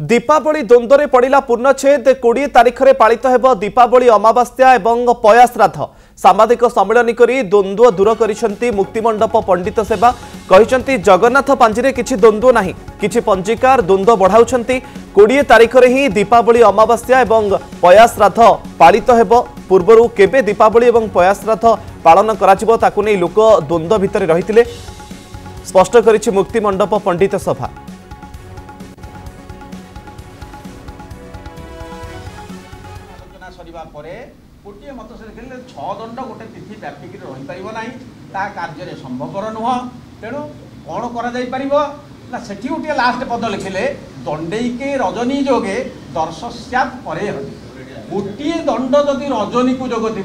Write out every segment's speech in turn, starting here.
दीपावली द्वंद्व पड़ा पूर्णछेद 20 तारिख में पालित हो दीपावली अमावास्या और पया श्राद्ध सामाजिक सम्मिलन करी द्वंद्व दूर कर मुक्तिमंडप पंडित सेवा कहते जगन्नाथ पांजी किसी द्वंद्व नहीं किसी पंजिकार द्वंद्व बढ़ाऊँ 20 तारिख में ही दीपावली अमावास्या और पया श्राद्ध पालित हो पूर्वर केबे दीपावली और पया श्राद्ध पालन कर लोक द्वंद्व भितर रही स्पष्ट कर मुक्तिमंडप पंडित सभा। गोटे मत से देखिए 6 दंड गोटे तिथि व्यापिक रही पार ना ता कार्य संभवपर नुह तेणु कौन कर सेठी गोटे लास्ट पद लिखिले दंडईके रजनी जोगे दर्श सैत् परे गोटे दंड जदि रजनी को जोग थी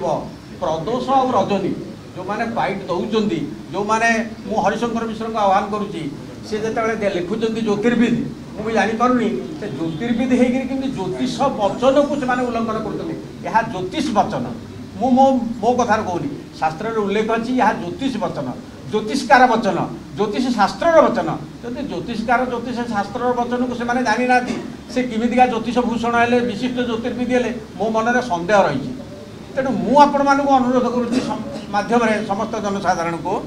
प्रदोष और रजनी जो मैंने फाइट दौरान जो मैंने मु हरिशंकर मिश्र को आह्वान करुच्ची सी जो लिखुं ज्योतिर्विद मुझे जापी से ज्योतिर्विद होकर ज्योतिष वचन को उल्लंघन कर ज्योतिष वचन मो कथार कहूनी शास्त्र उल्लेख अच्छी यह ज्योतिष वचन ज्योतिषकार वचन ज्योतिष शास्त्र वचन जब ज्योतिषकार ज्योतिष शास्त्र वचन को से जानी ना से किमिका ज्योतिष भूषण है विशिष्ट ज्योतिर्विद है मो मन में सन्देह रही तेणु मुझे अनुरोध करुँच समस्त जनसाधारण को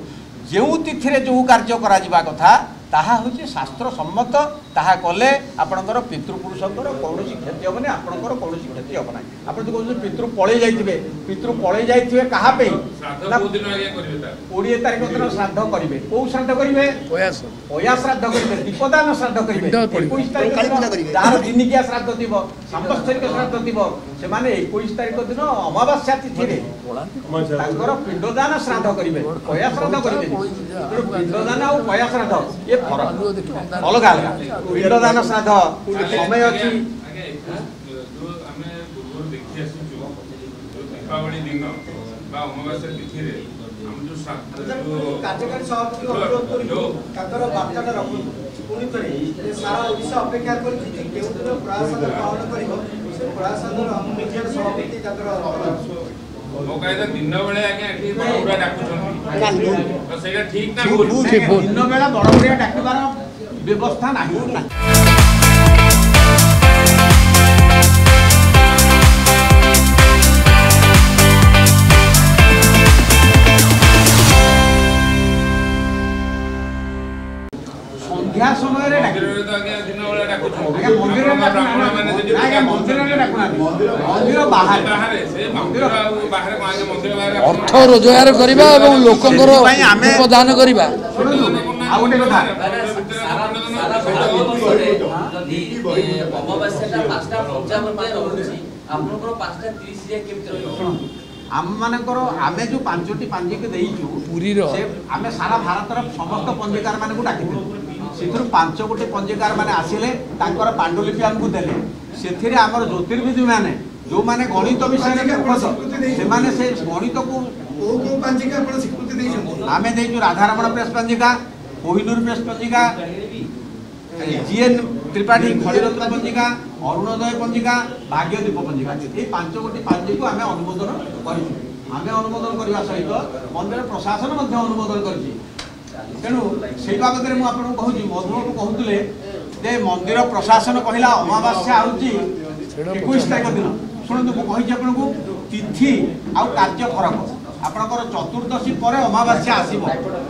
जो तिथि जो कार्य करा कथा ताहा हूँ शास्त्र सम्मत ताहा कले आपणकर पितृपुरुषंकर कौन क्षति हम ना आपणकर कौन क्षति हम ना आप जो कहते पितृ पलि जाइए क्या 20 तारिख दिन श्राद्ध करेंगे कौ श्राद्ध करेंगे पया श्राद्ध करेंगे दीपदान श्राद्ध करेंगे 21 तारिख जार दिनिकिया श्राद्ध थी सांबत्सरिक श्राद्ध थी से 21 तारिख दिन अमावास्या तिथि पिंडदान श्राद्ध करेंगे पया श्राद्ध करेंगे पिंडदान और पया श्राद्ध ये अलग अलग पिंडदान श्राद्ध समय अच्छी दीपावली दिन अमावास्या तिथि कार्यकारी सभापति अनुरोध कर बार्ता रखु पुणी थे सारा ओडिशा अपेक्षा कर प्रयास पालन कर प्रयास मीडिया सभापति दिन बेले आज्ञा ठीक ना दिन बेला बड़ डाकबार व्यवस्था नहीं संध्या समय अर्थ रोजगार करवा और लोकंर उपदान करवा आम मानकर आमे जो 5टी पंजिका देइछु पुरीर आमे सारा भारतर समस्त पंजिकार माने को डाकिथि सेथुर 5 गोटे पंजिकार माने आसिले तांकर पांडुलिपि हमकु देले सेथिरे हमर ज्योतिर्विद माने जो माने गणित विषय से माने से गणित को पंजिका आपण स्वीकृति देइछु आमे देइछु राधारमण प्रेस पंजिका कोहिनूर प्रेस पंजिका जीएन त्रिपाठी खड़ीरत्न पंजिका अरुणोदय पंजिका भाग्यदीप पंजिका ये 5 गोटी पंजिका आमे अनुमोदन करिछु आमे अनुमोदन करबा सहित मंदिर प्रशासन मध्ये अनुमोदन करछि तेणु से बाबद में आपको कहूँ मधुबाबू कहते जे मंदिर प्रशासन कहला अमावास्या आउची 21 तारिख दिन शुणु मुझे आपको तिथि आउ कार्य फरक आपणकर चतुर्दशी पर अमावास्या आसब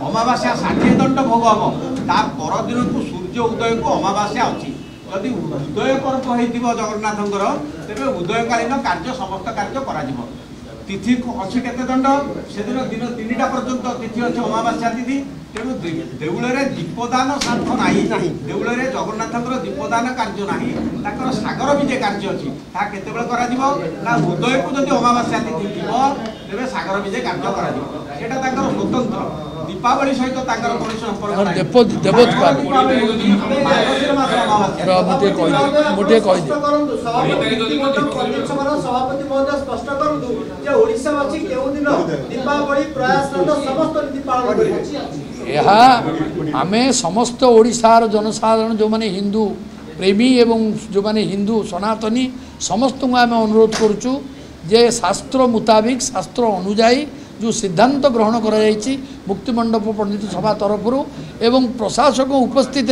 अमावास्या 60 दंड भोग हम ता परदिन को सूर्य उदय को अमावास्या अच्छी जदि उदय पर्व हो जगन्नाथंकर तेरे उदयकालीन कार्य समस्त कार्य करा तिथि अच्छी केते दंड से दिन 3टा पर्यंत तिथि अच्छी अमावास्या तिथि तेणु देउଳରେ दीपदान श्राद्ध नाही देउଳରେ जगन्नाथंकर दीपदान कार्य नाही ताकर सागर विजय कार्य अछि ता केते बेले करा दिबो ना उदय को जदि अमावास्या तिथि दिबो तेबे सागर विजय कार्य करा दिबो सेटा ताकर स्वतंत्र दीपावली सहित ताकर कोन संपर्क नाही देवोत्पाद मोटे कहि सभापति महोदय स्पष्ट करंतु जे ओडिसा वासी केउ दिन दीपावली प्रयास समस्त नीति पालन करिवे आमे समस्त ओडिशार जनसाधारण जो माने हिंदू प्रेमी एवं जो माने हिंदू सनातनी समस्त को आम अनुरोध करुचु जे शास्त्र मुताबिक शास्त्र अनुजाई जो सिद्धांत ग्रहण कर मुक्तिमंडप पंडित सभा तरफ एवं प्रशासक उपस्थित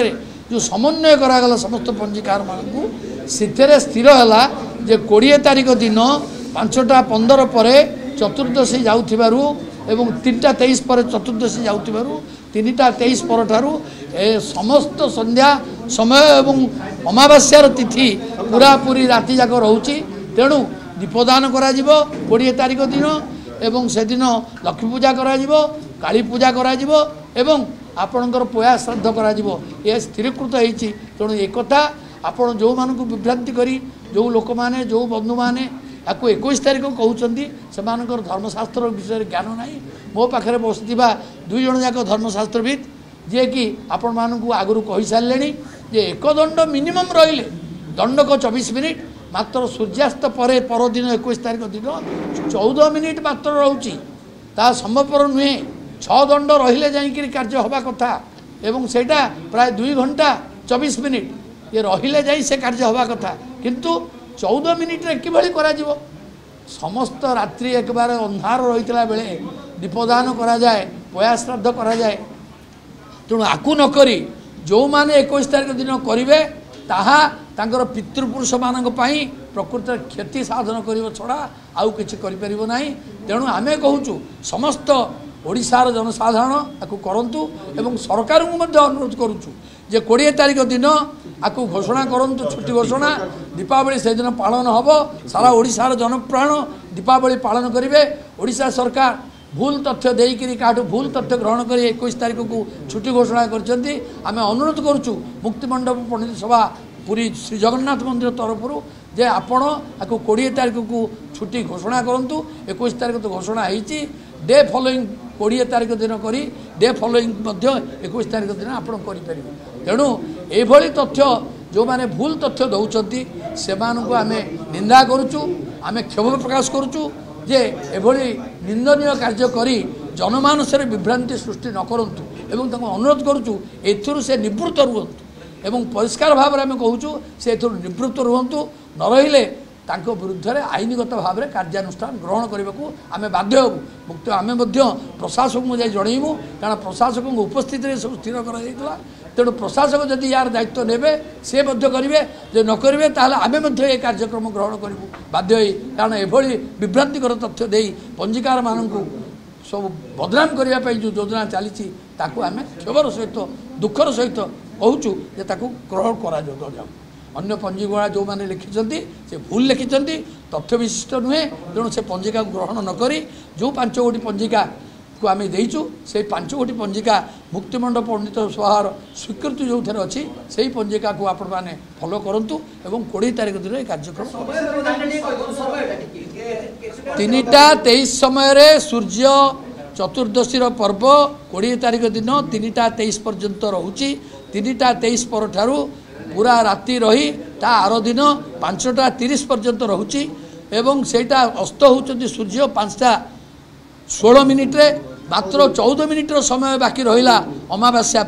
जो समन्वय करागला समस्त पंजीकार मानू से स्थिर है जे 20 तारिख दिन 5:15 पर चतुर्दशी जाऊथिबारु एवं 3:23 पर चतुर्दशी जाऊथिबारु 3:23 पर ठारू समस्त संध्या समय एवं अमावास्यार तिथि पूरा पूरी राति जाक रोची तेणु दीपदान करा 20 तारिख दिन एवं से दिन लक्ष्मी पूजा करा काली पूजा करा एवं आपणकर पोया श्राद्ध करा यह स्थिरीकृत होती तेणु एक आपण जो मानक विभ्रांति करी जो लोक मैंने जो बंधु मैंने आपको 21 तारिख कहते से धर्मशास्त्र विषय ज्ञान ना मो पाखे बसुवा 2 जन जाक धर्मशास्त्रविद जे कि आपण मानक आगु कही सारे जे एक दंड मिनिमम रही दंडक 24 मिनिट मात्र सूर्यास्त परदिन 21 तारिख दिन 14 मिनिट मात्र रोचे ता संभवपर नुहे 6 दंड रहिले जाइए कार्य हवा कथा एवं सेटा प्राय 2 घंटा 24 मिनिट ये रहिले जाई से कार्य हवा कथा किंतु 14 मिनिट रे किभली करा जीवो समस्त रात्रि एक बार अंधार रहीतला बेले दीपदान करा जाए पोया श्राद्ध करा जाए तेणु आकु न करी जो माने 21 तारिख दिन करिवे ताहा तांकर पितृपुरुष मानक पई प्रकृत क्षति साधन करिवो छड़ा आउ किछि करि परिबो नाही तेणु आमे कहूचु समस्त ओडिशार जनसाधारण आकु करंतु एवं सरकार को मध्य अनुरोध करूचु जे 20 तारिख दिन आकु घोषणा करंतु छुट्टी घोषणा दीपावली से दिन पालन हब सारा ओडिशार जनप्राण दीपावली पालन करिवे ओडिशा सरकार भूल तथ्य देकरी काठू भूल तथ्य ग्रहण कर 21 तारिख को छुट्टी घोषणा करछंती आमे अनुरोध करूचु मुक्तिमंडप पंडित सभा पूरी श्री जगन्नाथ मंदिर तरफ जे आपण आकु 20 तारिख को छुट्टी घोषणा करंतु 21 तारिख तो घोषणा होईची डे फॉलोइंग 20 तारिख दिन करी डे फॉलोइंग मध्य 21 तारिख दिन आपण करि परिबे तेणु एभली तथ्य जो माने भूल तथ्य दौचंती सेमानकु आमे निंदा करूचु आमे क्षोभ प्रकाश करूचु जे एभली निंदनीय कार्य करी जनमानसरे विभ्रांति सृष्टि न करंतु एवं ताको अनुरोध करूचु एथुरु से निवृत्त रुहंतु एवं परिष्कार भाव में आमे कहूचु से एथुरु निवृत्त रुहंतु न रहिले तांको विरुद्ध में आईनगत भाव में कार्यानुष्ठान ग्रहण करने को आम बाध्य हूँ मुक्त आम प्रशासक को जाए जनइबू कारण प्रशासक उपस्थित सब स्थिर कर तेणु प्रशासक जदि यार दायित्व नेबे से करेंगे जो न करेंगे ताहले आमे ये कार्यक्रम ग्रहण करूँ बाध्य कारण एभली विभ्रांतिकर तथ्य दे पंजीकार मानू सब बदनाम करने जो योजना चली आम क्षोभर सहित दुखर सहित कहूँ जे ग्रहण करा जाऊ अन्य पंजीका जो मैंने लिखिं से भूल लिखिं तथ्य विशिष्ट नुहे तेणु से पंजिका ग्रहण नक जो 5 गोटी पंजिका को आम देचु से 5 गोटी पंजिका मुक्तिमंडप पंडित सभार स्वीकृति जो थे अच्छी से पंजिका को आपण मैंने फॉलो करंतु एवं 20 तारिख दिन कार्यक्रम 3:23 समय सूर्य चतुर्दशी पर्व 20 तारिख दिन 3:23 पर्यंत रोचे 3:23 पर ठारू पूरा राति रही ता आर दिन 5:30 पर्यंत रोचे एवं सेटा अस्त होती सूर्य 5:16 मिनिट रे मात्र 14 मिनिट समय बाकी रहा अमावास्या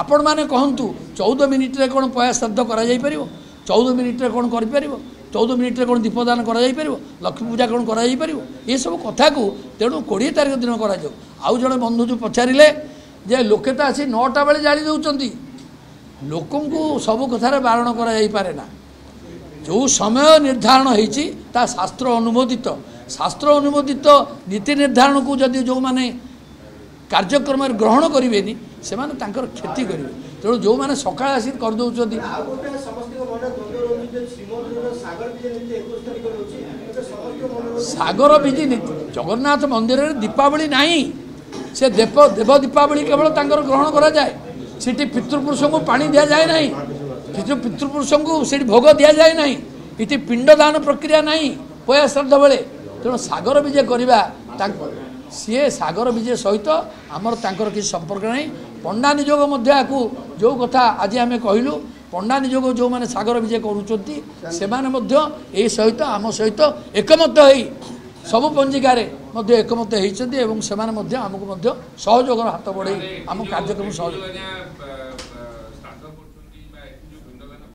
आपण मैंने कहतु 14 मिनिट रे कौन पया श्राद्ध करा जाई परिबो 14 मिनिट रे कौन कर परिबो 14 मिनिट रे कौन दीपदान करा जाई परिबो लक्ष्मी पूजा कौन करा जाई परिबो ये सब कथा को तेणु 20 तारिख दिन करा जाऊ आउ जड़े बंधु जो पचारे जे लोके तो आसी 9टा बेले जाली दउचंती लोकों को सब कथार बारण कर जो समय निर्धारण होती शास्त्र अनुमोदित नीति निर्धारण को जदि जो माने कार्यक्रम ग्रहण करेंगे से क्षति करेंगे तेणु जो मैंने सका आसिक करदे सागर विधि नीति जगन्नाथ मंदिर में दीपावली नहीं से देव दीपावली केवल ग्रहण करा जाए सीटी पितृपुरुष को पानी दि जाए ना पितृपुरुष को सीटी भोग दि जाए ना इटी पिंडदान प्रक्रिया नहीं पया श्राद्ध बेले तेणु सागर विजय करवा सी सागर विजय सहित आमर किसी संपर्क नहीं पंडा निजोग जो कथा आज आम कहलु पंडा निजोग जो मैंने सागर विजय करुँच सहित आम सहित एकमत सबु पंजिकार एकमत होती आमको सहयोग हाथ बढ़े आम कार्यक्रम सहयोग